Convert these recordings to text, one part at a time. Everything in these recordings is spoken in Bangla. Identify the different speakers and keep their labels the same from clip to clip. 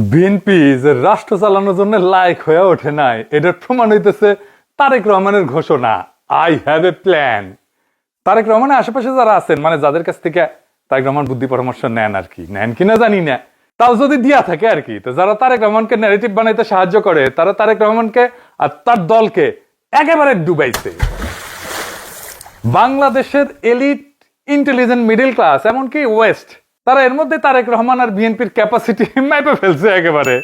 Speaker 1: বিএনপি যে রাষ্ট্র চালানোর জন্য লায়ক হয়ে ওঠে নাই, এটার প্রমাণ হইতেছে তারেক রহমানের ঘোষণা, I have a plan. Tarique রহমানের আশেপাশে যারা আছেন, মানে যাদের কাছ থেকে তারেক রহমান বুদ্ধি পরামর্শ নেন আর কি, নেন কিনা জানি না, তাও যদি দিয়া থাকে আর কি, তো যারা তারেক রহমানকে ন্যারেটিভ বানাইতে সাহায্য করে, তারা তারেক রহমানকে আর তার দলকে একেবারে ডুবাইছে। বাংলাদেশের এলিট ইন্টেলিজেন্ট মিডল ক্লাস, এমনকি ওয়েস্ট, তারা এর মধ্যে তারেক রহমান আর বিএনপির ক্যাপাসিটি মাইপা ফেলছে, একেবারে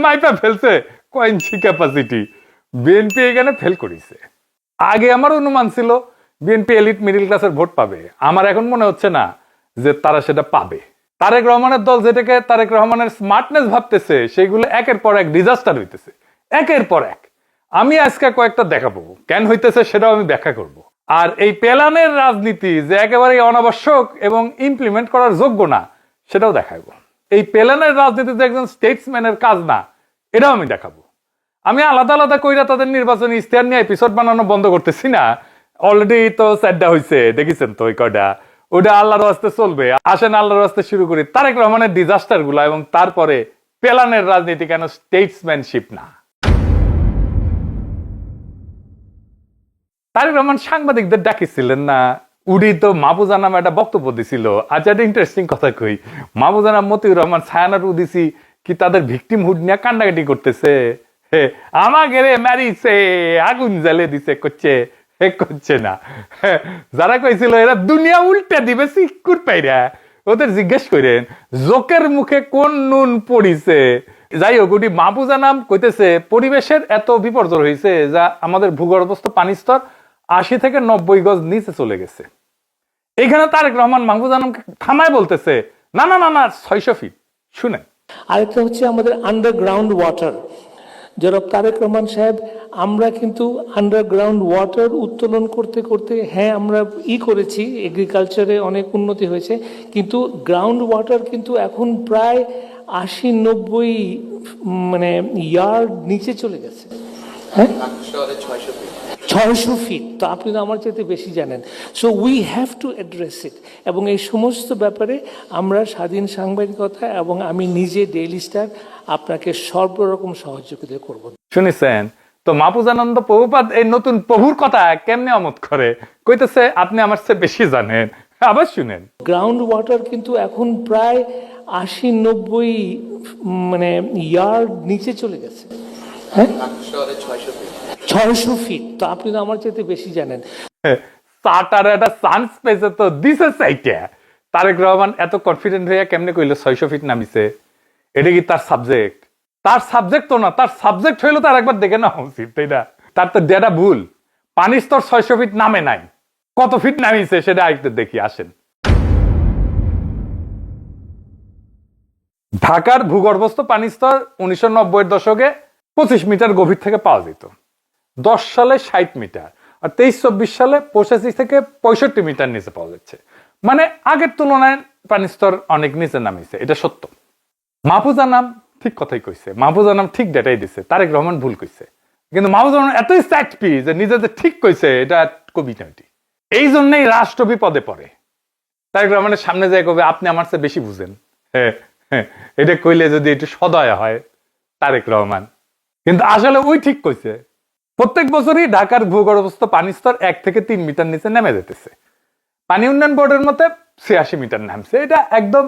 Speaker 1: মাইপা ফেলছে। কয় ইঞ্চি ক্যাপাসিটি বিএনপি এখানে ফেল করেছে। আগে আমার অনুমান ছিল বিএনপি এলিট মিডল ক্লাসের ভোট পাবে, আমার এখন মনে হচ্ছে না যে তারা সেটা পাবে। তারেক রহমানের দল যেটাকে তারেক রহমানের স্মার্টনেস ভাবতেছে, সেগুলো একের পর এক ডিজাস্টার হইতেছে, একের পর এক। আমি আজকে কয়েকটা দেখাবো, কেন হইতেছে সেটাও আমি ব্যাখ্যা করব। আর এই প্ল্যানের রাজনীতি যে একেবারে অনাবশ্যক এবং ইমপ্লিমেন্ট করার যোগ্য না, সেটাও দেখাবো। এই প্ল্যানের রাজনীতি যে একজন স্টেটসম্যানের কাজ না, এটাও আমি দেখাবো। আমি আলাদা আলাদা কইরা তাদের নির্বাচনী ইশতেহার নিয়ে এপিসোড বানানো বন্ধ করতেছি না, অলরেডি তো চারটা হয়েছে, দেখেছেন তো ওই কয়টা, ওটা আল্লাহর রাস্তে চলবে। আসেন আল্লাহর রাস্তে শুরু করি তারেক রহমানের ডিজাস্টার গুলা, এবং তারপরে প্ল্যানের রাজনীতি কেন স্টেটসম্যানশিপ না। তারেক রহমান সাংবাদিকদের ডাকিছিলেন না, উডি তো মাহফুজা নামে একটা বক্তব্য দিছিল। আচ্ছা, একটা ইন্টারেস্টিং কথা কই, মাহফুজা নাম, মতিউর রহমান, ছায়ানার উদিসি কি তাদের ভিকটিম হুড নিয়ে কান্নাকাটি করতেছে, আমাকে রে মারিছে, আগুন জ্বালে দিছে, করছে না। যারা কইছিল এরা দুনিয়া উল্টে দিবে সিকুর পাইরা, ওদের জিজ্ঞেস করেন জোকের মুখে কোন নুন পড়িছে। যাই হোক, ওটি মাহফুজা নাম কইতেছে পরিবেশের এত বিপর্যয় হয়েছে যা আমাদের ভূগর্ভস্থ পানি স্তর 80 থেকে 90 গজ নিচে চলে গেছে। এখানে তারেক রহমান মাহফুজা নামকে থামায় বলতেছে না না না না 600 ফিট। শুনেন,
Speaker 2: আরেকটা হচ্ছে আমাদের আন্ডারগ্রাউন্ড ওয়াটার। জনাব তারেক রহমান সাহেব, আমরা কিন্তু আন্ডারগ্রাউন্ড ওয়াটার উত্তোলন করতে করতে, হ্যাঁ আমরা করেছি, এগ্রিকালচারে অনেক উন্নতি হয়েছে, কিন্তু গ্রাউন্ড ওয়াটার কিন্তু এখন প্রায় 80-90 মানে ইয়ার্ড নিচে চলে গেছে। হ্যাঁ, 600 ফিট। তো আপনি তো আমার চাইতে বেশি জানেন। So we have to address ইট। এবং এই সমস্ত ব্যাপারে আমরা স্বাধীন সাংবাদিকতা এবং আমি নিজে ডেইলি স্টার আপনাকে সর্বরকম সহযোগিতা করব।
Speaker 1: শুনেছেন তো মাহফুজানন্দ প্রভুপাদ এই নতুন প্রভুর কথা কেমনে আমোদ করে, কইতেছে আপনি আমার চেয়ে বেশি জানেন। আবার শুনেন,
Speaker 2: গ্রাউন্ড ওয়াটার কিন্তু এখন প্রায় 80-90 মানে ইয়ার্ড নিচে চলে গেছে। হ্যাঁ, 600 ফিট। তো আপনি তো আমার চাইতে বেশি জানেন।
Speaker 1: সাটার একটা চান্স পেয়েছে তো দিছে চাইটা। তারেক রহমান এত কনফিডেন্ট হয়ে কেমনে কইলো 600 ফিট নামিছে? এটা কি তার সাবজেক্ট? তার সাবজেক্ট তো না, তার সাবজেক্ট হইলো তার একবার দেখে নেওয়া উচিত, তাই না? তার তো ডেটা ভুল। পানির স্তর 600 ফিট নামে নাই, কত ফিট নামিছে সেটা আরেকটু দেখি, আসেন। ঢাকার ভূগর্ভস্থ পানির স্তর 1990-এর দশকে 25 মিটার গভীর থেকে পাওয়া যেত, 10 সালে 60 মিটার, আর 23-24 সালে 85 থেকে 65 মিটার নিচে পাওয়া যাচ্ছে। মানে আগের তুলনায় পানির স্তর অনেক নিচে নামিছে, এটা সত্য। মাহফুজা নাম ঠিক কথাই কইছে, মাহফুজা নাম ঠিক ডেটাই দিছে, তারেক রহমান ভুল কইছে। কিন্তু মাহফুজা রহমান এতই স্যাটপি যে নিজে যে ঠিক কইছে এটা কবিতা। এই জন্যই রাষ্ট্র বিপদে পড়ে। তারেক রহমানের সামনে যায় কবে আপনি আমার চেয়ে বেশি বুঝেন, এটা কইলে যদি একটু সদয় হয় তারেক রহমান। কিন্তু আসলে ওই ঠিক কইছে। প্রত্যেক বছরই ঢাকার ভূগর্ভস্থ পানির স্তর 1 থেকে 3 মিটার নিচে নেমে যেতেছে। পানি উন্নয়ন বোর্ডের মতে 86 মিটার নামছে, এটা একদম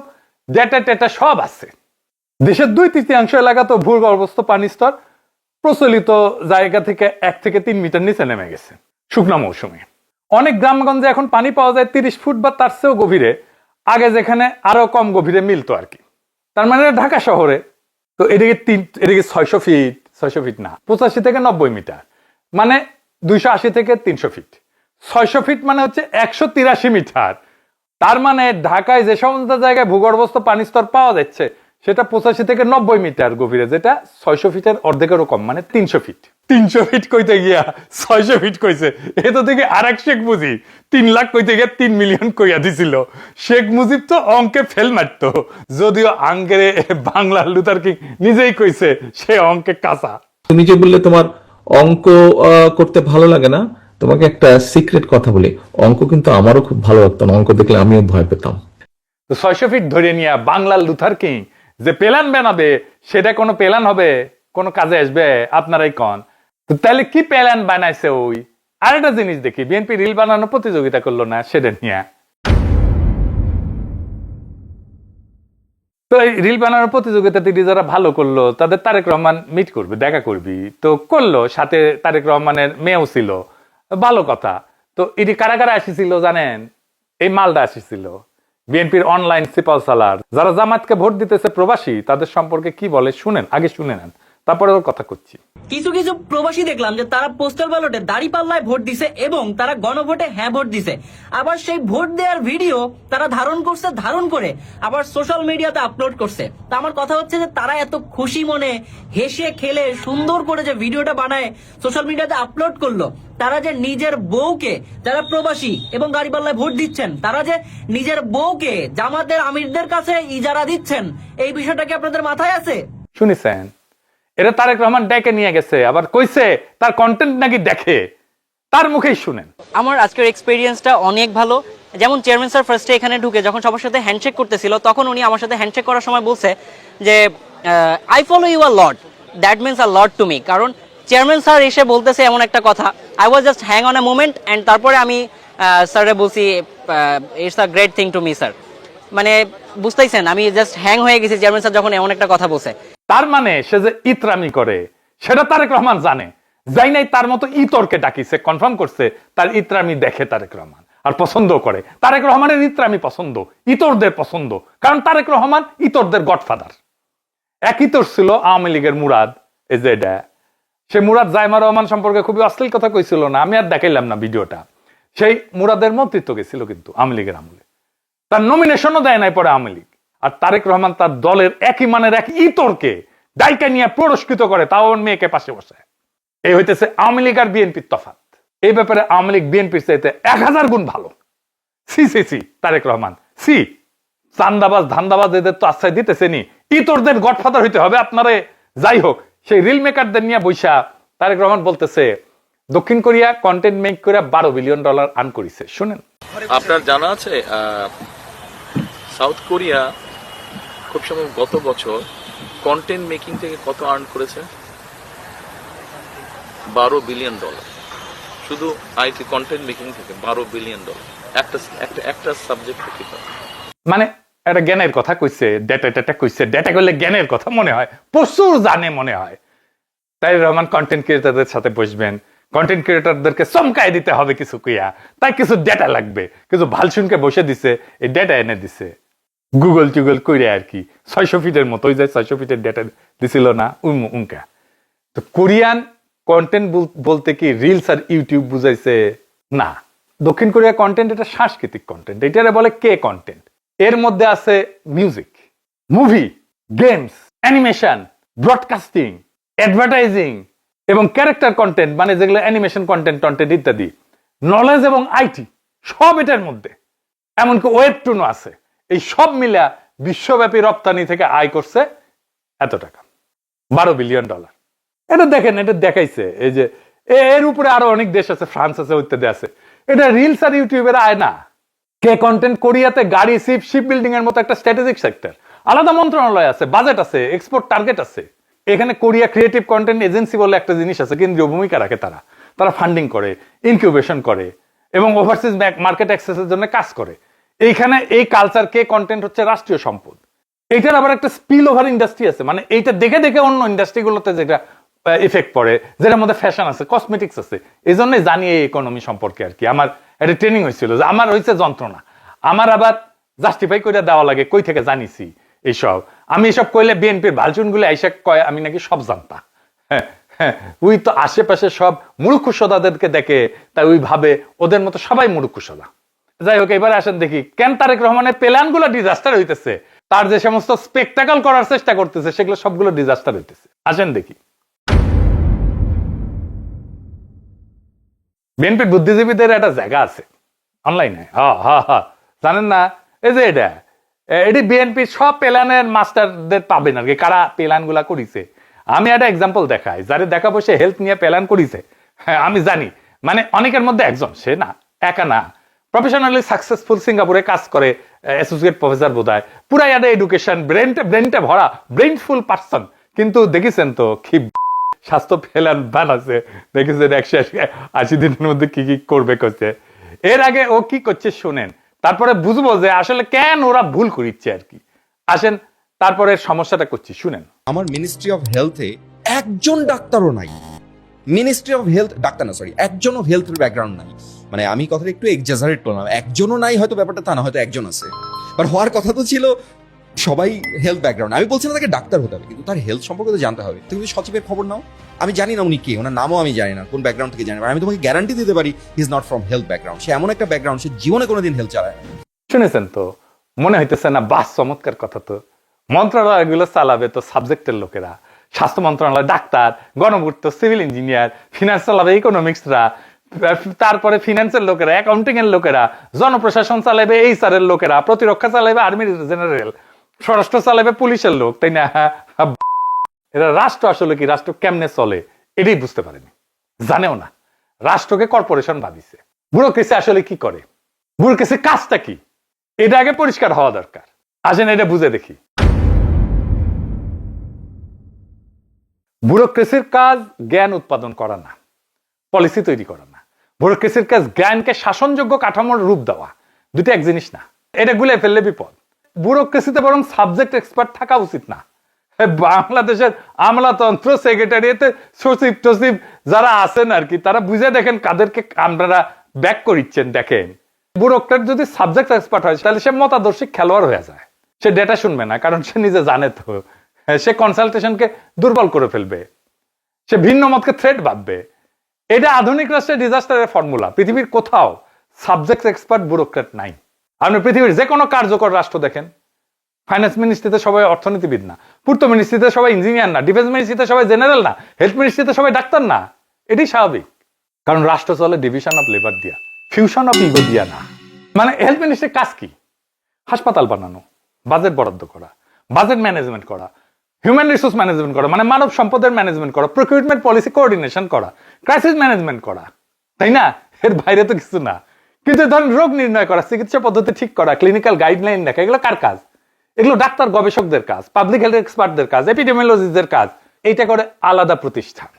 Speaker 1: ডেটা টেটা সব আছে। দেশের 2/3 এলাকা তো ভূগর্ভস্থ পানির স্তর প্রচলিত জায়গা থেকে 1 থেকে 3 মিটার নিচে নেমে গেছে শুকনা মৌসুমে। অনেক গ্রামগঞ্জে এখন পানি পাওয়া যায় 30 ফুট বা তার চেয়েও গভীরে, আগে যেখানে আরো কম গভীরে মিলতো আর কি। তার মানে ঢাকা শহরে তো এদিকে 600 ফিট, 600 ফিট না, 85 থেকে 90 মিটার, মানে 280 থেকে 300 ফিট। 600 ফিট মানে হচ্ছে 183 মিটার। তার মানে ঢাকায় যে সমস্ত জায়গায় ভূগর্ভস্থ পানির স্তর পাওয়া যাচ্ছে সেটা 85 থেকে 90 মিটার গভীরে, যেটা 600 ফিটের অর্ধেকেরও কম, মানে 300 ফিট। 300 ফিট কইতে গিয়া 600 ফিট কইছে। এ তো দেখি আরেক শেখ মুজিব 3 লাখ কইতে গিয়ে 3 মিলিয়ন কইয়া দিছিল। শেখ মুজিব তো অঙ্কে ফেল মারতো, যদিও আঙ্কেরে বাংলা লুথার কিং নিজেই কইছে সে অঙ্কে কাঁচা।
Speaker 3: তুমি যে বললে তোমার অঙ্ক করতে ভালো লাগে না, তোমাকে একটা সিক্রেট কথা বলি, অঙ্ক কিন্তু আমারও খুব ভালো লাগতো না, অঙ্ক দেখলে আমিও ভয় পেতাম।
Speaker 1: তো 600 ফিট ধরে নিয়ে বাংলার লুথার কিং যে প্ল্যান বানাবে সেটা কোনো প্ল্যান হবে, কোনো কাজে আসবে? আপনারাই কন তো। তাহলে কি প্ল্যান বানাইছে ওই? আরেকটা জিনিস দেখি, বিএনপি রিল বানানো প্রতিযোগিতা করলো না সেটা নিয়ে। তো এই রিল বানানোর প্রতিযোগিতাতে যারা ভালো করলো তাদের তারেক রহমান মিট করবে, দেখা করবি, তো করলো। সাথে তারেক রহমানের মেয়েও ছিল, ভালো কথা। তো এটি কারা কারা আসিছিল জানেন? এই মালদা আসিছিল, বিএনপির অনলাইন সিপাল সালার। যারা জামাতকে ভোট দিতেছে প্রবাসী, তাদের সম্পর্কে কি বলে শুনেন, আগে শুনে নেন, তারপরে ওর কথা করছি।
Speaker 4: কিছু কিছু প্রবাসী দেখলাম যে তারা পোস্টাল ব্যালটে দাঁড়িপাল্লায় ভোট দিছে এবং তারা গণভোটে হ্যাঁ ভোট দিছে। আবার সেই ভোট দেওয়ার ভিডিও তারা ধারণ করে আবার সোশ্যাল মিডিয়াতে আপলোড করছে। তা আমার কথা হচ্ছে যে তারা এত খুশি মনে হেসে খেলে সুন্দর করে যে ভিডিওটা বানায় সোশ্যাল মিডিয়াতে আপলোড করলো, তারা যে নিজের বউকে, যারা প্রবাসী এবং গাড়িপাল্লায় ভোট দিচ্ছেন, তারা যে নিজের বউকে জামাতের আমিরদের কাছে ইজারা দিচ্ছেন, এই বিষয়টা কি আপনাদের মাথায় আছে?
Speaker 1: শুনেছেন? এটা তারেক রহমান ডেকে নিয়ে গেছে, আবার কইছে তার কন্টেন্ট নাকি দেখে, তার মুখেই শুনেন।
Speaker 4: আমার আজকের এক্সপেরিয়েন্সটা অনেক ভালো। যেমন চেয়ারম্যান স্যার ফার্স্টে এখানে ঢুকে যখন সবার সাথে হ্যান্ডশেক করতেছিল, তখন উনি আমার সাথে হ্যান্ডশেক করার সময় বলছে যে I follow you a lot, that means a lot to me. কারণ চেয়ারম্যান স্যার এসে বলতেছে এমন একটা কথা, I was just hang on a moment and তারপরে আমি স্যারে বলছি it's a great thing to me sir. মানে বুঝতেইছেন, আমি জাস্ট হ্যাং হয়ে গেছি চেয়ারম্যান স্যার যখন এমন একটা কথা বলছে।
Speaker 1: তার মানে সে যে ইতরামি করে সেটা তারেক রহমান জানে, যাই নাই তার মতো ইতরকে ডাকিছে, কনফার্ম করছে তার ইতরামি দেখে তারেক রহমান আর পছন্দ করে। তারেক রহমানের ইতরামি পছন্দ, ইতরদের পছন্দ, কারণ তারেক রহমান ইতরদের গডফাদার। এক ইতর ছিল আওয়ামী লীগের মুরাদ, এই যে এটা, সে মুরাদ জাইমা রহমান সম্পর্কে খুবই অশ্লীল কথা কইছিল না, আমি আর দেখাইলাম না ভিডিওটা। সেই মুরাদের মন্ত্রিত্ব গেছিল কিন্তু আওয়ামী লীগের আমলে, তার নমিনেশনও দেয় নাই পরে আওয়ামী লীগ। আর তারেক রহমান তার দলের একই মানের এক ইতরকে ডাইকা নিয়ে পুরস্কৃত করে, তাও মেয়েকে পাশে বসে। এই হইতেছে আওয়ামী লীগ আর বিএনপির তফাৎ। এই ব্যাপারে আওয়ামী লীগ বিএনপির চাইতে 1000 গুণ ভালো। সি সি সি তারেক রহমান সি। চান্দাবাজ ধান্দাবাজ এদের তো আশ্রয় দিতেছেনি, ইতরদের গডফাদার হইতে হবে আপনারে। যাই হোক, সেই রিল মেকারদের নিয়ে বৈশা তারেক রহমান বলতেছে দক্ষিণ কোরিয়া কন্টেন্ট মেক করে $12 বিলিয়ন আর্ন করেছে। শুনেন।
Speaker 5: আপনার জানা আছে সাউথ কোরিয়া খুব সম্ভব গত বছর কন্টেন্ট মেকিং থেকে কত আর্ন করেছে? $12 বিলিয়ন। শুধু আইটি কন্টেন্ট মেকিং থেকে $12 বিলিয়ন একটা সাবজেক্ট থেকে।
Speaker 1: মানে একটা জ্ঞানের কথা কইছে, ডেটা কইছে, ডেটা করলে জ্ঞানের কথা মনে হয়, প্রচুর জানে মনে হয়। তাই রহমান কন্টেন্ট ক্রিয়েটারদের সাথে বসবেন, কন্টেন্ট ক্রিয়েটারদেরকে চমকাই দিতে হবে কিছু কুইয়া, তাই কিছু ডেটা লাগবে, কিছু ভালসুনকে বসে দিছে, এই ডেটা এনে দিছে গুগল টুগল কইরে আর কি। 600 ফিটের মতো, ওই যে 600 ফিটের ডেটা দিছিল না উনকা। তো কোরিয়ান কন্টেন্ট বলতে কি রিলস আর ইউটিউব বুঝাইছে না। দক্ষিণ কোরিয়া কন্টেন্ট এটা সাংস্কৃতিক কন্টেন্ট, এটারে বলে কে কন্টেন্ট। এর মধ্যে আছে music, movie, games, animation, broadcasting, advertising এবং ক্যারেক্টার কন্টেন্ট, মানে যেগুলো অ্যানিমেশন কন্টেন্ট ইত্যাদি, নলেজ এবং আইটি সব এটার মধ্যে। এমনকি ওয়েবটুনও আছে। এই সব মিলা বিশ্বব্যাপী রপ্তানি থেকে আয় করছে এত টাকা, $12 বিলিয়ন। এটা দেখেন, এটা দেখাইছে। এই যে এর উপরে আরো অনেক দেশ আছে, ফ্রান্স আছে, ইত্যাদি আছে। এটা রিলস আর ইউটিউবের আয় না। কে কন্টেন্ট কোরিয়াতে গাড়ি, শিপ বিল্ডিং এর মতো একটা স্ট্র্যাটেজিক সেক্টর, আলাদা মন্ত্রণালয় আছে, বাজেট আছে, এক্সপোর্ট টার্গেট আছে। এখানে কোরিয়া ক্রিয়েটিভ কন্টেন্ট এজেন্সি বলে একটা জিনিস আছে, কেন্দ্রীয় ভূমিকা রাখে। তারা ফান্ডিং করে, ইনকিউবেশন করে এবং ওভারসিজ মার্কেট অ্যাক্সেসের জন্য কাজ করে। এইখানে এই কালচার কে কন্টেন্ট হচ্ছে রাষ্ট্রীয় সম্পদ। এইটার আবার একটা স্পিল ওভার ইন্ডাস্ট্রি আছে, মানে এইটা দেখে দেখে অন্য ইন্ডাস্ট্রিগুলোতে যেটা ইফেক্ট পড়ে, যেটার মধ্যে ফ্যাশন আছে, কসমেটিক্স আছে। এই জন্যই জানি এই ইকোনমি সম্পর্কে আর কি। আমার একটা ট্রেনিং হয়েছিল যে আমার হয়েছে যন্ত্রণা, আমার আবার জাস্টিফাই করে দেওয়া লাগে কই থেকে জানিছি এইসব। আমি এসব কইলে বিএনপির ভালচুনগুলো আইসা কয় আমি নাকি সব জানতা। ওই তো আশেপাশে সব মূর্খসোদাদেরকে দেখে, তাই ওই ভাবে ওদের মতো সবাই মূর্খসোদা। যাই হোক, এবারে আসেন দেখি কেন তারেক রহমানের প্ল্যানগুলো ডিজাস্টার হইতেছে। তার যে সমস্ত স্পেকটাকল করার চেষ্টা করতেছে সেগুলো সবগুলো ডিজাস্টার হইতেছে। আসেন দেখি। বিএনপির বুদ্ধিজীবীদের একটা জায়গা আছে অনলাইনে, জানেন না? এই যে এটি বিএনপির সব প্ল্যানের মাস্টারদের পাবেন আর কি, কারা প্ল্যান গুলা করিছে। আমি একটা এক্সাম্পল দেখাই, যারে দেখাবো সে হেলথ নিয়ে প্ল্যান করিছে। হ্যাঁ আমি জানি, মানে অনেকের মধ্যে একজন, সে না একা না, প্রফেশনালি সাকসেসফুল সিঙ্গাপুরে কাজ করে, অ্যাসোসিয়েট প্রফেসর বোধহয়, পুরাই একটা এডুকেশন, ব্রেনটা ভরা, ব্রেইনফুল পার্সন। কিন্তু দেখেছেন তো কি স্বাস্থ্য ফেলান বান আছে, দেখেছেন 180 দিনের মধ্যে কি কি করবে করছে। এর আগে ও কি করছে শোনেন, তারপরে বুঝবো যে আসলে কেন ওরা ভুল করিচ্ছে আর কি। আসেন তারপরে সমস্যাটা করছি শুনেন।
Speaker 6: আমার মিনিস্ট্রি অফ হেলথে একজন ডাক্তারও নাই। মিনিস্ট্রি অফ হেলথ ডাক্তার না, সরি, একজনও হেলথের ব্যাকগ্রাউন্ড নাই। মানে আমি কথাটা একটু এক্সাজারেট করলাম, একজনও নাই হয়তো ব্যাপারটা তা না, হয়তো একজন আছে। বাট হওয়ার কথা তো ছিল সবাই হেলথ ব্যাকগ্রাউন্ড। আমি বলছি না তাকে ডাক্তার হতে হবে, কিন্তু তার হেলথ সম্পর্কে তো জানতে হবে। তুমি সচিবের খবর নাও, আমি জানি না উনি কে, ওনার নামও আমি জানি না, কোন ব্যাকগ্রাউন্ড থেকে জানি না। আমি তোমাকে গ্যারান্টি দিতে পারি he is not from health background. সে এমন একটা ব্যাকগ্রাউন্ড, সে জীবনে কোনোদিন হেলথ চালায় না।
Speaker 1: শুনেছেন তো, মনে হইতেছে না বাস চমৎকার কথা। তো মন্ত্রণালয়গুলো চালাবে তো সাবজেক্টের লোকেরা, স্বাস্থ্য মন্ত্রণালয় ডাক্তার, গণপূর্ত সিভিল ইঞ্জিনিয়ার, ফিনান্স চালাবে ইকোনমিক্সরা, তারপরে ফিনান্সের লোকেরা, অ্যাকাউন্টিং এর লোকেরা, জনপ্রশাসন চালাবে এইচআর এর লোকেরা, প্রতিরক্ষা চালাবে আর্মি জেনারেল, স্বরাষ্ট্র চালাবে পুলিশের লোক, তাই না? এরা রাষ্ট্র আসলে কি, রাষ্ট্র কেমনে চলে এটাই বুঝতে পারেনি, জানেও না। রাষ্ট্রকে কর্পোরেশন ভাবিছে। ব্যুরোক্রেসি আসলে কি করে, ব্যুরোক্রেসির কাজটা কি, এটা আগে পরিষ্কার হওয়া দরকার। আসেন এটা বুঝে দেখি। ব্যুরোক্রেসির কাজ জ্ঞান উৎপাদন করা না, পলিসি তৈরি করা না। ব্যুরোক্রেসির কাজ জ্ঞানকে শাসনযোগ্য কাঠামোর রূপ দেওয়া, দুটো এক জিনিস না। এটা গুলে ফেললে বিপদ। ব্যুরোক্রেসিতে বরং সাবজেক্ট এক্সপার্ট থাকা উচিত না। বাংলাদেশের আমলাতন্ত্র, সেক্রেটারিয়েতে সচিব টচিব যারা আছেন আর কি, তারা বুঝে দেখেন কাদেরকে আপনারা ব্যাক করিচ্ছেন। দেখেন ব্যুরোক্রেট যদি সাবজেক্ট এক্সপার্ট হয় তাহলে সে মতাদর্শী খেলোয়াড় হয়ে যায়। সে ডেটা শুনবে না, কারণ সে নিজে জানে তো। সে কনসালটেশনকে দুর্বল করে ফেলবে, সে ভিন্ন মতকে থ্রেট ভাববে। এটা আধুনিক রাষ্ট্রের ডিজাস্টারের ফর্মুলা। পৃথিবীর কোথাও সাবজেক্ট এক্সপার্ট ব্যুরোক্রেট নাই। আপনি পৃথিবীর যে কোনো কার্যকর রাষ্ট্র দেখেন, ফাইন্যান্স মিনিস্ট্রিতে সবাই অর্থনীতিবিদ না, পূর্ত মিনিস্ট্রিতে সবাই ইঞ্জিনিয়ার না, ডিফেন্স মিনিস্ট্রিতে সবাই জেনারেল না, হেলথ মিনিস্ট্রিতে সবাই ডাক্তার না। এটি স্বাভাবিক, কারণ রাষ্ট্র চলে ডিভিশন অফ লেবার দিয়া, ফিউশন অফ ইগো দিয়া না। মানে হেলথ মিনিস্ট্রির কাজ কি? হাসপাতাল বানানো, বাজেট বরাদ্দ করা, বাজেট ম্যানেজমেন্ট করা, হিউম্যান রিসোর্স ম্যানেজমেন্ট করা, মানে মানব সম্পদের ম্যানেজমেন্ট করা, প্রকিউরমেন্ট পলিসি কোঅর্ডিনেশন করা, ক্রাইসিস ম্যানেজমেন্ট করা, তাই না? এর বাইরে তো কিছু না। কিন্তু ধরেন রোগ নির্ণয় করা, চিকিৎসা পদ্ধতি ঠিক করা, ক্লিনিক্যাল গাইডলাইন লেখা, এগুলো কার কাজ? এগুলো ডাক্তার গবেষকদের কাজ, পাবলিক হেলথ এক্সপার্টদের কাজ, এপিডেমিওলজিস্টদের কাজ। এইটা করে আলাদা প্রতিষ্ঠান,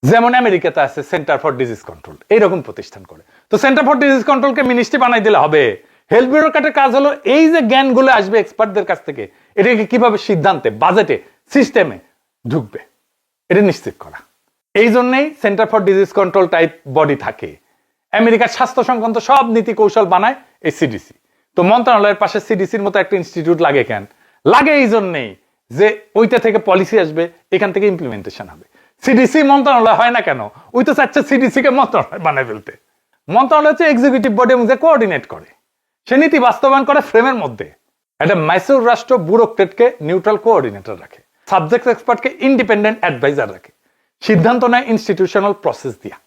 Speaker 1: যেমন আমেরিকাতে আছে সেন্টার ফর ডিজিজ কন্ট্রোল, এইরকম প্রতিষ্ঠান করে। তো সেন্টার ফর ডিজিজ কন্ট্রোলকে মিনিস্ট্রি বানাই দিলে হবে? হেলথ ব্যুরোক্র্যাটের কাজ হলো এই যে জ্ঞানগুলো আসবে এক্সপার্টদের কাছ থেকে, এটাকে কিভাবে সিদ্ধান্তে, বাজেটে, সিস্টেমে ঢুকবে, এটা নিশ্চিত করা। এই জন্যই centre for disease control type body থাকে। আমেরিকার স্বাস্থ্য সংক্রান্ত সব নীতি কৌশল বানায় এই সিডিসি। তো মন্ত্রণালয়ের পাশে সিডিসির মতো একটা ইনস্টিটিউট লাগে কেন? লাগে এই জন্যেই যে ওইটা থেকে পলিসি আসবে, এখান থেকে ইমপ্লিমেন্টেশন হবে। সিডিসি মন্ত্রণালয় হয় না কেন? ওই তো চাচ্ছে সিডিসি কে মন্ত্রণালয় বানায় ফেলতে। মন্ত্রণালয় হচ্ছে এক্সিকিউটিভ বডির মধ্যে কোঅর্ডিনেট করে, সে নীতি বাস্তবায়ন করে ফ্রেমের মধ্যে। একটা মাইসুর রাষ্ট্র ব্যুরোক্রেটকে নিউট্রাল কোঅর্ডিনেটর রাখে, সাবজেক্ট এক্সপার্টকে ইন্ডিপেন্ডেন্ট অ্যাডভাইজার রাখে, সিদ্ধান্ত নেয় ইনস্টিটিউশনাল প্রসেস দিয়া,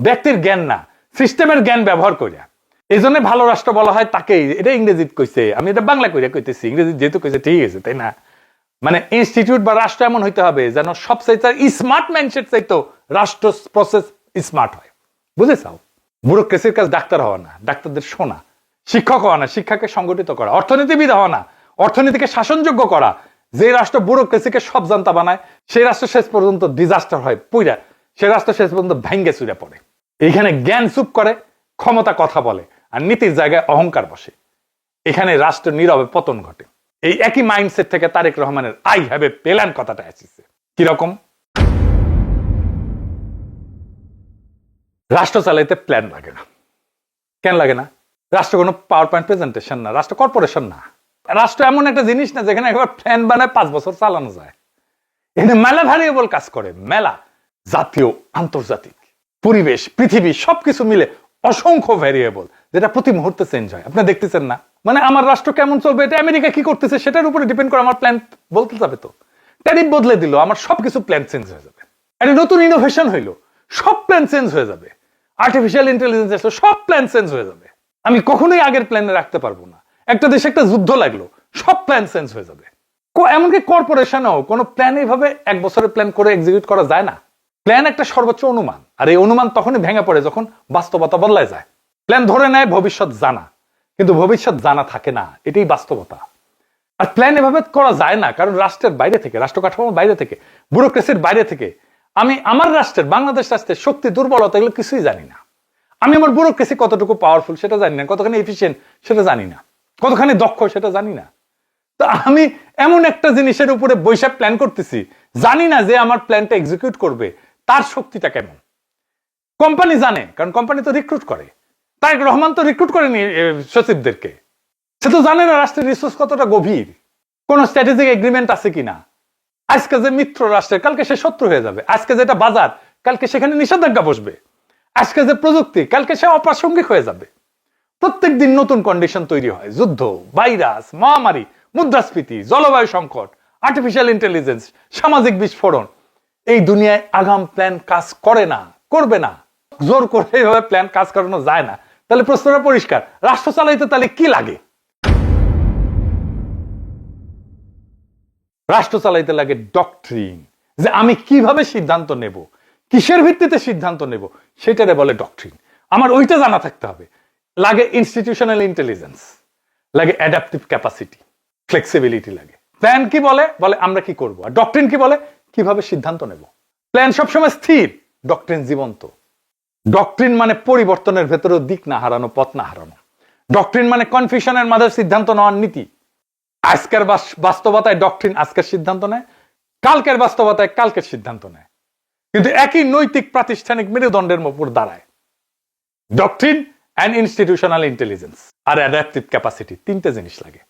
Speaker 1: ব্যক্তির জ্ঞান না, সিস্টেমের জ্ঞান ব্যবহার করিয়া। এই জন্য ভালো রাষ্ট্র বলা হয় তাকেই। এটা ইংরেজিত কইছে, আমি এটা বাংলা কইরা কইতেছি, ইংরেজি যেহেতু কইছে ঠিক আছে, তাই না? মানে ইনস্টিটিউট বা রাষ্ট্র এমন হইতে হবে যেন সব চাইতে স্মার্ট মাইন্ডসেট চাইতো রাষ্ট্র প্রসেস স্মার্ট হয়। বুঝেছাও? ব্যুরোক্রেসির কাজ ডাক্তার হওয়া না, ডাক্তারদের শোনা, শিক্ষক হওয়া না, শিক্ষাকে সংগঠিত করা, অর্থনীতিবিদ হওয়া না, অর্থনীতিকে শাসনযোগ্য করা। যে রাষ্ট্র ব্যুরোক্রেসিকে সব জানতা বানায়, সেই রাষ্ট্র শেষ পর্যন্ত ডিজাস্টার হয়, পুইরা সেই রাষ্ট্র শেষ পর্যন্ত ভেঙ্গে চুরে পড়ে। এইখানে জ্ঞান চুপ করে, ক্ষমতা কথা বলে, আর নীতির জায়গায় অহংকার বসে। এখানে রাষ্ট্র নীরবে পতন ঘটে। এই একই মাইন্ডসেট থেকে তারেক রহমানের আই হ্যাভ এ প্ল্যান কথাটা আসছে। কিরকম? রাষ্ট্র চালাইতে প্ল্যান লাগে না। কেন লাগে না? রাষ্ট্র কোনো পাওয়ার পয়েন্ট প্রেজেন্টেশন না, রাষ্ট্র কর্পোরেশন না। রাষ্ট্র এমন একটা জিনিস না যেখানে একবার প্ল্যান বানায় 5 বছর চালানো যায়। এখানে মেলা ভ্যারিয়েবল কাজ করে, মেলা, জাতীয়, আন্তর্জাতিক, পরিবেশ, পৃথিবী, সবকিছু মিলে অসংখ্য ভ্যারিয়েবল, যেটা প্রতি মুহূর্তে চেঞ্জ হয়। আপনি দেখতেছেন না? মানে আমার রাষ্ট্র কেমন চলবে, এটা আমেরিকা কি করতেছে সেটার উপরে ডিপেন্ড করে আমার প্ল্যান বলতে যাবে। তো ট্যারিফ বদলে দিল, আমার সবকিছু প্ল্যান চেঞ্জ হয়ে যাবে। একটা নতুন ইনোভেশন হইলো, সব প্ল্যান চেঞ্জ হয়ে যাবে। আর্টিফিশিয়াল ইন্টেলিজেন্স আসলো, সব প্ল্যান চেঞ্জ হয়ে যাবে। আমি কখনোই আগের প্ল্যানে রাখতে পারবো না। একটা দেশে একটা যুদ্ধ লাগলো, সব প্ল্যান চেঞ্জ হয়ে যাবে। এমনকি কর্পোরেশনও কোনো প্ল্যান এইভাবে 1 বছরের প্ল্যান করে এক্সিকিউট করা যায় না। প্ল্যান একটা সর্বোচ্চ অনুমান, আর এই অনুমান তখনই ভেঙে পড়ে যখন বাস্তবতা বদলায় যায়। প্ল্যান ধরে নেয় ভবিষ্যৎ জানা, কিন্তু ভবিষ্যৎ জানা থাকে না, এটাই বাস্তবতা। আর প্ল্যান এভাবে করা যায় না, কারণ রাষ্ট্রের বাইরে থেকে, রাষ্ট্র কাঠামোর বাইরে থেকে, ব্যুরোক্রেসির বাইরে থেকে আমি আমার রাষ্ট্রের, বাংলাদেশ রাষ্ট্রের শক্তি দুর্বলতা এগুলো কিছুই জানি না। আমি আমার ব্যুরোক্রেসি কতটুকু পাওয়ারফুল সেটা জানি না, কতখানি এফিসিয়েন্ট সেটা জানি না, কতখানি দক্ষ সেটা জানি না। তো আমি এমন একটা জিনিসের উপরে বৈশাখ প্ল্যান করতেছি, জানি না যে আমার প্ল্যানটা এক্সিকিউট করবে তার শক্তিটা কেমন। কোম্পানি জানে, কারণ কোম্পানি তো রিক্রুট করে। তারেক রহমান তো রিক্রুট করেনি সচিবদেরকে, সে তো জানে না রাষ্ট্রের রিসোর্স কতটা গভীর, কোন স্ট্র্যাটেজিক এগ্রিমেন্ট আছে কিনা। আজকে যে মিত্র রাষ্ট্রের, কালকে সে শত্রু হয়ে যাবে। আজকে যেটা বাজার, কালকে সেখানে নিষেধাজ্ঞা বসবে। আজকে যে প্রযুক্তি, কালকে সে অপ্রাসঙ্গিক হয়ে যাবে। প্রত্যেক দিন নতুন কন্ডিশন তৈরি হয়, যুদ্ধ, ভাইরাস, মহামারী, মুদ্রাস্ফীতি, জলবায়ু সংকট, আর্টিফিশিয়াল ইন্টেলিজেন্স, সামাজিক বিস্ফোরণ। এই দুনিয়ায় আগাম প্ল্যান কাজ করে না, করবে না। জোর করে এইভাবে প্ল্যান কাজ করানো যায় না। তাহলে প্রশ্নটা পরিষ্কার, রাষ্ট্র চালাইতে তাহলে কি লাগে? রাষ্ট্র চালাইতে লাগে ডক্ট্রিন, যে আমি কিভাবে সিদ্ধান্ত নেব, কিসের ভিত্তিতে সিদ্ধান্ত নেব, সেটারে বলে ডক্ট্রিন। আমার ওইটা জানা থাকতে হবে। লাগে ইনস্টিটিউশনাল ইন্টেলিজেন্স, লাগে অ্যাডাপটিভ ক্যাপাসিটি, ফ্লেক্সিবিলিটি লাগে। প্ল্যান কি বলে, বলে আমরা কি করব, আর ডক্ট্রিন কি বলে, কিভাবে সিদ্ধান্ত নেব। প্ল্যান সবসময় স্থির, ডক্ট্রিন জীবন্ত। ডক্ট্রিন মানে পরিবর্তনের ভেতরেও দিক না হারানো, পথ না হারানো। ডক্ট্রিন মানে কনফিউশনের মাঝে সিদ্ধান্ত নেওয়ার নীতি। আজকের বাস্তবতায় ডক্ট্রিন আজকের সিদ্ধান্ত নেয়, কালকের বাস্তবতায় কালকের সিদ্ধান্ত নেয়, কিন্তু একই নৈতিক প্রাতিষ্ঠানিক মেরুদণ্ডের উপর দাঁড়ায়। ডক্ট্রিন অ্যান্ড ইনস্টিটিউশনাল ইন্টেলিজেন্স আর অ্যাডাপটিভ ক্যাপাসিটি, তিনটে জিনিস লাগে।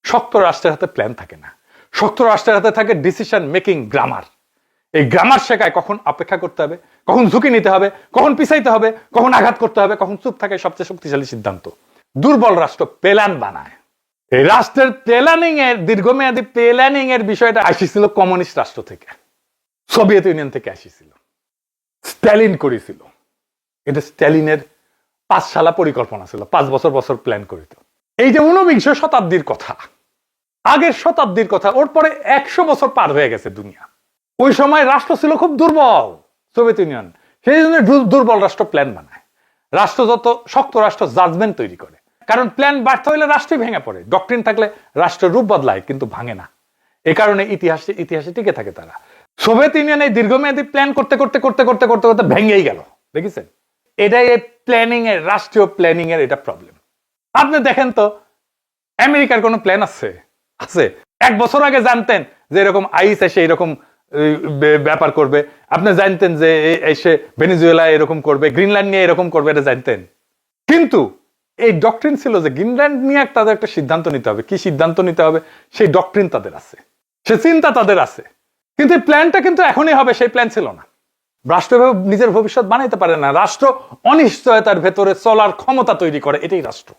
Speaker 1: শক্ত রাষ্ট্রের হাতে প্ল্যান থাকে না, শক্ত রাষ্ট্রের হাতে থাকে ডিসিশন মেকিং গ্রামার। এই গ্রামার শেখায় কখন অপেক্ষা করতে হবে, কখন ঝুঁকি নিতে হবে, কখন পিছাইতে হবে, কখন আঘাত করতে হবে, কখন চুপ থাকে সবচেয়ে শক্তিশালী সিদ্ধান্ত। দুর্বল রাষ্ট্র প্ল্যান বানায়। এই রাষ্ট্রের প্ল্যানিং এর, দীর্ঘমেয়াদী প্ল্যানিং এর বিষয়টা আসিছিল কমিউনিস্ট রাষ্ট্র থেকে, সোভিয়েত ইউনিয়ন থেকে আসিছিল, স্ট্যালিন করেছিল। এটা স্ট্যালিনের 5 সালা পরিকল্পনা ছিল, 5 বছর প্ল্যান করিত। এই যে 19বিংশ শতাব্দীর কথা, আগের শতাব্দীর কথা, ওর পরে 100 বছর পার হয়ে গেছে দুনিয়া। ওই সময় রাষ্ট্র ছিল খুব দুর্বল, সোভিয়েত ইউনিয়ন। সেই জন্য দুর্বল রাষ্ট্র প্ল্যান বানায়। রাষ্ট্র যত শক্ত রাষ্ট্র জাজমেন্ট তৈরি করে, কারণ প্ল্যান ব্যর্থ হইলে রাষ্ট্রই ভেঙে পড়ে। ডক্ট্রিন থাকলে রাষ্ট্রের রূপ বদলায় কিন্তু ভাঙে না। এই কারণে ইতিহাসে টিকে থাকে তারা। সোভিয়েত ইউনিয়ন এই দীর্ঘমেয়াদী প্ল্যান করতে করতে করতে করতে করতে করতে ভেঙেই গেল, দেখেছেন? এটাই এই প্ল্যানিং এর, রাষ্ট্রীয় প্ল্যানিং এর এটা প্রবলেম। আপনি দেখেন তো, আমেরিকার কোনো প্ল্যান আছে? 1 বছর আগে জানতেন যে এরকম আইস এসে এরকম ব্যাপার করবে? আপনি জানতেন যে এসে ভেনেজুয়েলা এরকম করবে, গ্রিনল্যান্ড নিয়ে এরকম করবে, এটা জানতেন? কিন্তু এই ডক্ট্রিন ছিল যে গ্রিনল্যান্ড নিয়ে তাদের একটা সিদ্ধান্ত নিতে হবে। কি সিদ্ধান্ত নিতে হবে সেই ডক্ট্রিন তাদের আছে, সে চিন্তা তাদের আছে, কিন্তু এই প্ল্যানটা কিন্তু এখনই হবে সেই প্ল্যান ছিল না। রাষ্ট্র এভাবে নিজের ভবিষ্যৎ বানাইতে পারে না। রাষ্ট্র অনিশ্চয়তার ভেতরে চলার ক্ষমতা তৈরি করে, এটাই রাষ্ট্র।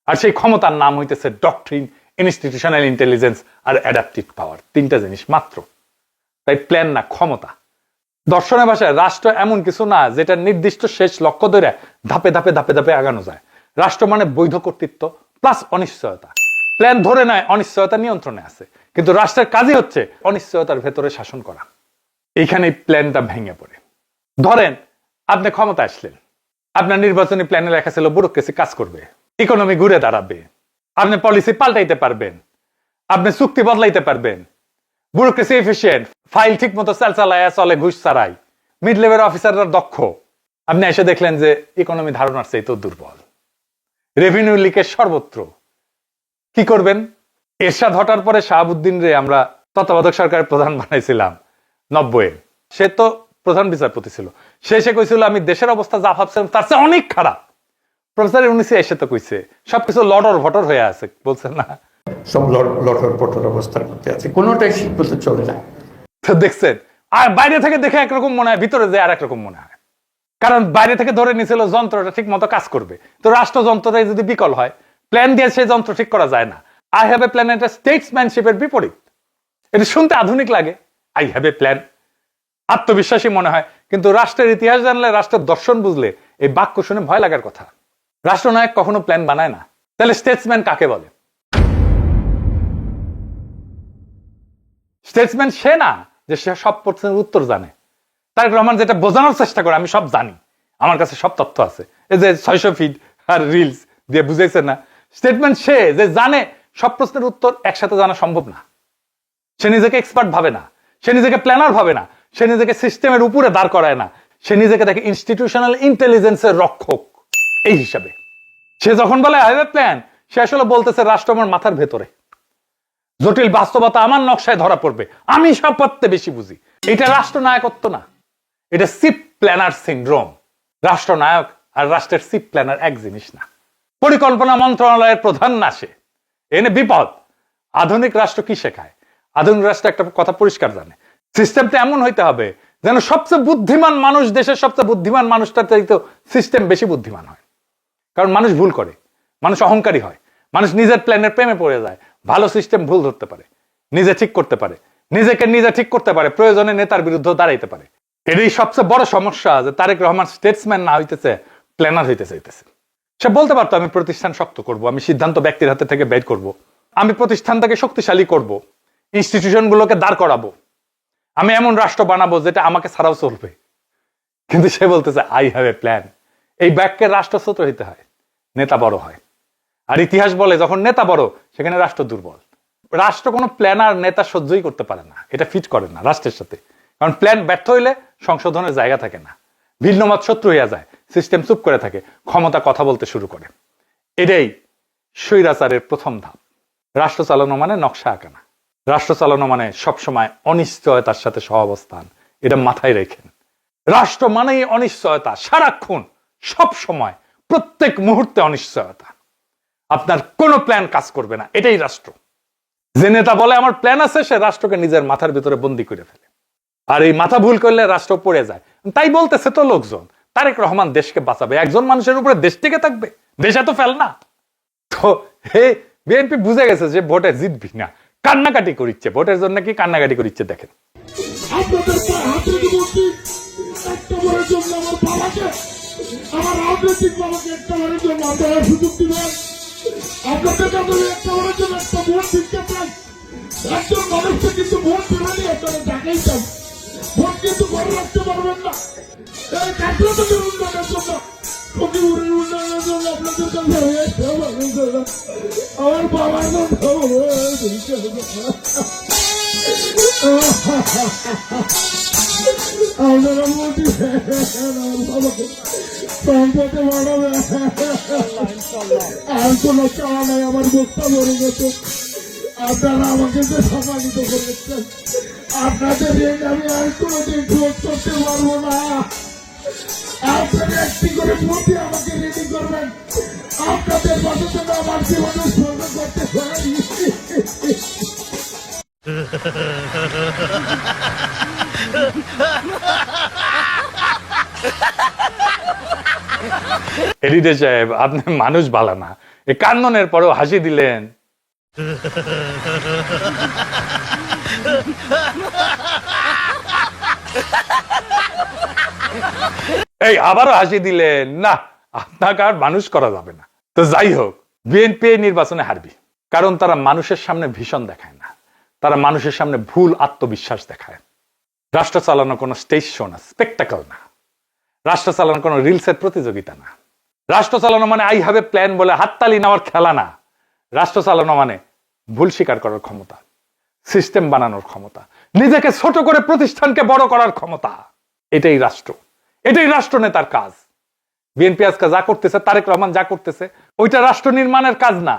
Speaker 1: আর সেই ক্ষমতার নাম হইতেছে ডক্ট্রিন, ইনস্টিটিউশনাল ইন্টেলিজেন্স আর অ্যাডাপটিভ পাওয়ার। 3টা জিনিস মাত্র। তাই প্ল্যান না, ক্ষমতা। দর্শনের ভাষায় রাষ্ট্র এমন কিছু না যেটা নির্দিষ্ট শেষ লক্ষ্য ধরে ধাপে ধাপে ধাপে ধাপে আগানো যায়। রাষ্ট্র মানে বৈধ কর্তৃত্ব প্লাস অনিশ্চয়তা। প্ল্যান ধরে নেয় অনিশ্চয়তা নিয়ন্ত্রণে আছে, কিন্তু রাষ্ট্রের কাজই হচ্ছে অনিশ্চয়তার ভেতরে শাসন করা। এইখানে প্ল্যানটা ভেঙে পড়ে। ধরেন আপনি ক্ষমতা আসলেন, আপনার নির্বাচনী প্ল্যানে লেখা ছিল ব্যুরোক্রেসি কাজ করবে, ইকোনমি ঘুরে দাঁড়াবে, আপনি পলিসি পাল্টাইতে পারবেন, আপনি চুক্তি বদলাইতে পারবেন, ব্যুরোক্রেসি এফিশিয়েন্ট, ফাইল ঠিক মতো চালায় চলে, ঘুষ ছাড়াই, মিড লেভেল অফিসাররা দক্ষ। আপনি এসে দেখলেন যে ইকোনমি ধারণার চেয়ে তো দুর্বল, রেভিনিউ লিকেজ সর্বত্র। কি করবেন? এরশাদ হটার পরে শাহাবুদ্দিন রে আমরা তত্ত্বাবধায়ক সরকারের প্রধান বানাইছিলাম 90-এ। সে তো প্রধান বিচারপতি ছিল। সে কইছিল আমি দেশের অবস্থা যা ভাবছিলাম তার চেয়ে অনেক খারাপ। প্রফেসর ইউনূসী এসে তো কইছে সবকিছু লটর ভটর হয়ে আছে, বলছেন না?
Speaker 7: সব লটর পটর অবস্থার মধ্যে আছে, কোনোটাই ঠিক বলতে চলে না।
Speaker 1: তো দেখছেন, আর বাইরে থেকে দেখে একরকম মনে হয়, ভিতরে যে আর একরকম মনে হয়। কারণ বাইরে থেকে ধরে নিয়েছিল যন্ত্রটা ঠিক মতো কাজ করবে। তো রাষ্ট্রযন্ত্রটাই যদি বিকল হয়, প্ল্যান দিয়ে সেই যন্ত্র ঠিক করা যায় না। আই হ্যাভ এ প্ল্যান, এটা স্টেটসম্যানশিপের বিপরীত। এটা শুনতে আধুনিক লাগে, আই হ্যাভ এ প্ল্যান, আত্মবিশ্বাসী মনে হয়। কিন্তু রাষ্ট্রের ইতিহাস জানলে, রাষ্ট্রের দর্শন বুঝলে এই বাক্য শুনে ভয় লাগার কথা। রাষ্ট্রনায়ক কখনো প্ল্যান বানায় না। তাহলে স্টেটসম্যান কাকে বলে? স্টেটসম্যান সে না যে সে সব প্রশ্নের উত্তর জানে। তারেক রহমান যেটা বোঝানোর চেষ্টা করে আমি সব জানি, আমার কাছে সব তথ্য আছে। এই যে 600 ফিট আর রিলস দিয়ে বুঝাইছে না স্টেটমেন্ট, সে যে জানে সব প্রশ্নের উত্তর একসাথে জানা সম্ভব না। সে নিজেকে এক্সপার্ট ভাবে না, সে নিজেকে প্ল্যানার ভাবে না, সে নিজেকে সিস্টেমের উপরে দাঁড় করায় না, সে নিজেকে দেখে ইনস্টিটিউশনাল ইন্টেলিজেন্সের রক্ষক এই হিসাবে। সে যখন বলে আই হ্যাভ এ প্ল্যান, সে আসলে বলতেছে রাষ্ট্র আমার মাথার ভেতরে, জটিল বাস্তবতা আমার নকশায় ধরা পড়বে, আমি সব পথে বেশি বুঝি। এটা রাষ্ট্রনায়কত্ব না, এটা চিফ প্ল্যানার সিনড্রোম। রাষ্ট্রনায়ক আর রাষ্ট্রের চিফ প্ল্যানার এক জিনিস না। পরিকল্পনা মন্ত্রণালয়ের প্রধান না সে, এনে বিপদ। আধুনিক রাষ্ট্র কি শেখায়? আধুনিক রাষ্ট্র একটা কথা পরিষ্কার জানে, সিস্টেমটা এমন হইতে হবে যেন সবচেয়ে বুদ্ধিমান মানুষ, দেশের সবচেয়ে বুদ্ধিমান মানুষটার চাইতে সিস্টেম বেশি বুদ্ধিমান হয়। কারণ মানুষ ভুল করে, মানুষ অহংকারী হয়, মানুষ নিজের প্ল্যানের প্রেমে পড়ে যায়। ভালো সিস্টেম ভুল ধরতে পারে, নিজে ঠিক করতে পারে, নিজেকে নিজে ঠিক করতে পারে, প্রয়োজনে নেতার বিরুদ্ধে দাঁড়াইতে পারে। এটাই সবচেয়ে বড় সমস্যা যে তারেক রহমান স্টেটসম্যান না হইতেছে, প্ল্যানার হইতে চাইতেছে। সে বলতে পারতো আমি প্রতিষ্ঠান শক্ত করব, আমি সিদ্ধান্ত ব্যক্তির হাতে থেকে বের করব, আমি প্রতিষ্ঠানটাকে শক্তিশালী করব, ইনস্টিটিউশন গুলোকে দাঁড় করাবো, আমি এমন রাষ্ট্র বানাবো যেটা আমাকে ছাড়াও চলবে। কিন্তু সে বলতেছে আই হ্যাভ এ প্ল্যান। এই বাক্যের রাষ্ট্র ছোট হইতে হয়, নেতা বড় হয়। আর ইতিহাস বলে যখন নেতা বড় সেখানে রাষ্ট্র দুর্বল। রাষ্ট্র কোনো প্ল্যানার নেতা সহ্যই করতে পারে না, এটা ফিট করে না রাষ্ট্রের সাথে। কারণ প্ল্যান ব্যর্থ হইলে সংশোধনের জায়গা থাকে না, ভিন্ন মত শত্রু হইয়া যায়, সিস্টেম চুপ করে থাকে, ক্ষমতা কথা বলতে শুরু করে। এটাই স্বৈরাচারের প্রথম ধাপ। রাষ্ট্র চালানো মানে নকশা আঁকা না, রাষ্ট্র চালানো মানে সবসময় অনিশ্চয়তার সাথে সহাবস্থান। এটা মাথায় রেখেন। রাষ্ট্র মানেই অনিশ্চয়তা, সারাক্ষণ, সব সময়, প্রত্যেক মুহূর্তে অনিশ্চয়তা। আপনার কোনো প্ল্যান কাজ করবে না, এটাই রাষ্ট্র। যে নেতা বলে আমার প্ল্যান আছে, সে রাষ্ট্রকে নিজের মাথার ভিতরে বন্দি করে ফেলে। আর এই মাথা ভুল করলে রাষ্ট্র পড়ে যায়। তাই বলতেছে তো লোকজন তারেক রহমান দেশকে বাঁচাবে, একজন মানুষের উপরে দেশ টিকে থাকবে, দেশ এত ফেল না। তো হে বিএনপি বুঝে গেছে যে ভোটে জিতবি না, কান্নাকাটি করিচ্ছে, ভোটের জন্য কি কান্নাকাটি করিচ্ছে দেখেন।
Speaker 8: আপনাদের হাতে বলছি একটা বারের জন্য আমার বাবাকে, আমার রাজনৈতিক বাবাকে একটা বারের জন্য আপনারা সুযোগ দিবেন। আপনাদের কাছে একটা বারের জন্য একটা ভোট দিতে চাই। একজন মানুষকে কিন্তু ভোট দেবেনি, আপনারা জানাই চাই। ভোট কিন্তু করে রাখতে পারবেন না। এই কাঠগড়াদের উন্নয়নের জন্য, ফকিপুরের উন্নয়নের জন্য আপনাদের কাছে আমার বাবার কথা আপনারা মোটি বাবাকে সম্পদে বাড়াবে। আর কোনো চাওয়া নাই, আমার বক্তা মরে গেছে। আপনারা আমাকে যে সম্মানিত করেছেন, আপনাদের ঋণ আমি আর কোনোদিন শোধ করতে পারবো না। আপনারা একটি করে প্রতি আমাকে রেডি করবেন, আপনাদের পাশে যেন আমার জীবনে স্বর্ণ করতে পারি।
Speaker 1: এডিটে সাহেব, আপনি মানুষ ভালো না, এই কান্দনের পরেও হাসি দিলেন। এই আবারও হাসি দিলেন না, আপনাকে আর মানুষ করা যাবে না। তো যাই হোক, বিএনপি নির্বাচনে হারবি, কারণ তারা মানুষের সামনে ভীষণ দেখায় না, তারা মানুষের সামনে ভুল আত্মবিশ্বাস দেখায়। রাষ্ট্র চালানো কোনো স্টেজ শো না, স্পেকটাকল না। রাষ্ট্র চালানো কোনো রিলসের প্রতিযোগিতা না। রাষ্ট্র চালানো মানে আই হ্যাভ এ প্ল্যান বলে হাততালি নেওয়ার খেলা না। রাষ্ট্র চালানো মানে ভুল স্বীকার করার ক্ষমতা, সিস্টেম বানানোর ক্ষমতা, নিজেকে ছোট করে প্রতিষ্ঠানকে বড় করার ক্ষমতা। এটাই রাষ্ট্র, এটাই রাষ্ট্র নেতার কাজ। বিএনপি আজকে যা করতেছে, তারেক রহমান যা করতেছে, ওইটা রাষ্ট্র নির্মাণের কাজ না,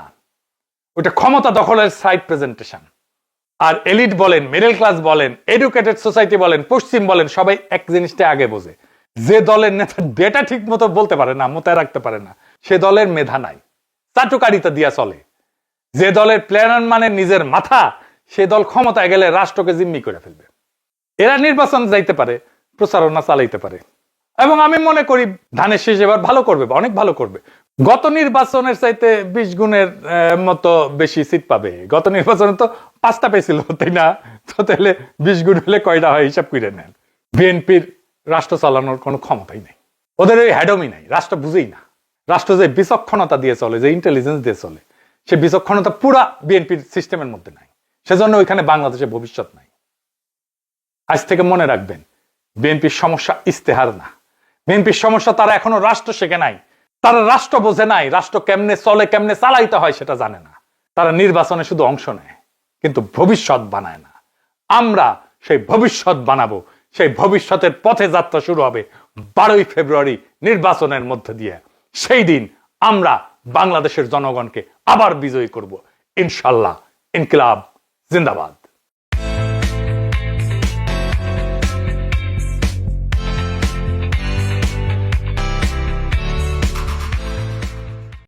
Speaker 1: ওইটা ক্ষমতা দখলের সাইড প্রেজেন্টেশন। আর এলিট বলেন, মিডল ক্লাস বলেন, এডুকেটেড সোসাইটি বলেন, পশ্চিম বলেন, সবাই এক জিনিসটা আগে বোঝে, যে দলের নেতা ডেটা ঠিক মতো বলতে পারে না, মোতায় রাখতে পারে না, সে দলের মেধা নাই, চাটুকারিতা দিয়া চলে। যে দলের প্ল্যানার মানে নিজের মাথা, সে দল ক্ষমতায় গেলে রাষ্ট্রকে জিম্মি করে ফেলবে। এরা নির্বাচন যাইতে পারে, প্রচারণা চালাইতে পারে, এবং আমি মনে করি ধানের শেষ এবার ভালো করবে, অনেক ভালো করবে। গত নির্বাচনের চাইতে 20 গুণের মতো বেশি সিট পাবে। গত নির্বাচনে তো 5টা পেয়েছিল, তাই না? তো তাহলে 20 গুণ হলে কয়টা হয় হিসাব করে নেন। বিএনপির রাষ্ট্র চালানোর কোনো ক্ষমতাই নেই, ওদের ওই হ্যাডমই নাই, রাষ্ট্র বুঝেই না। রাষ্ট্র যে বিচক্ষণতা দিয়ে চলে, যে ইন্টেলিজেন্স দিয়ে চলে, সে বিচক্ষণতা পুরা বিএনপির সিস্টেমের মধ্যে নাই। সেজন্য ওইখানে বাংলাদেশের ভবিষ্যৎ নাই। আজ থেকে মনে রাখবেন, বিএনপির সমস্যা ইস্তেহার না, বিএনপির সমস্যা তারা এখনো রাষ্ট্র শেখে নাই, তারা রাষ্ট্র বোঝে নাই, রাষ্ট্র কেমনে চলে কেমনে চালাইতে হয় সেটা জানে না। তারা নির্বাচনে শুধু অংশ নেয় কিন্তু ভবিষ্যৎ বানায় না। আমরা সেই ভবিষ্যৎ বানাবো, সেই ভবিষ্যতের পথে যাত্রা শুরু হবে 12ই ফেব্রুয়ারি নির্বাচনের মধ্যে দিয়ে। সেই দিন আমরা বাংলাদেশের জনগণকে আবার বিজয়ী করব ইনশাল্লাহ। ইনকিলাব জিন্দাবাদ।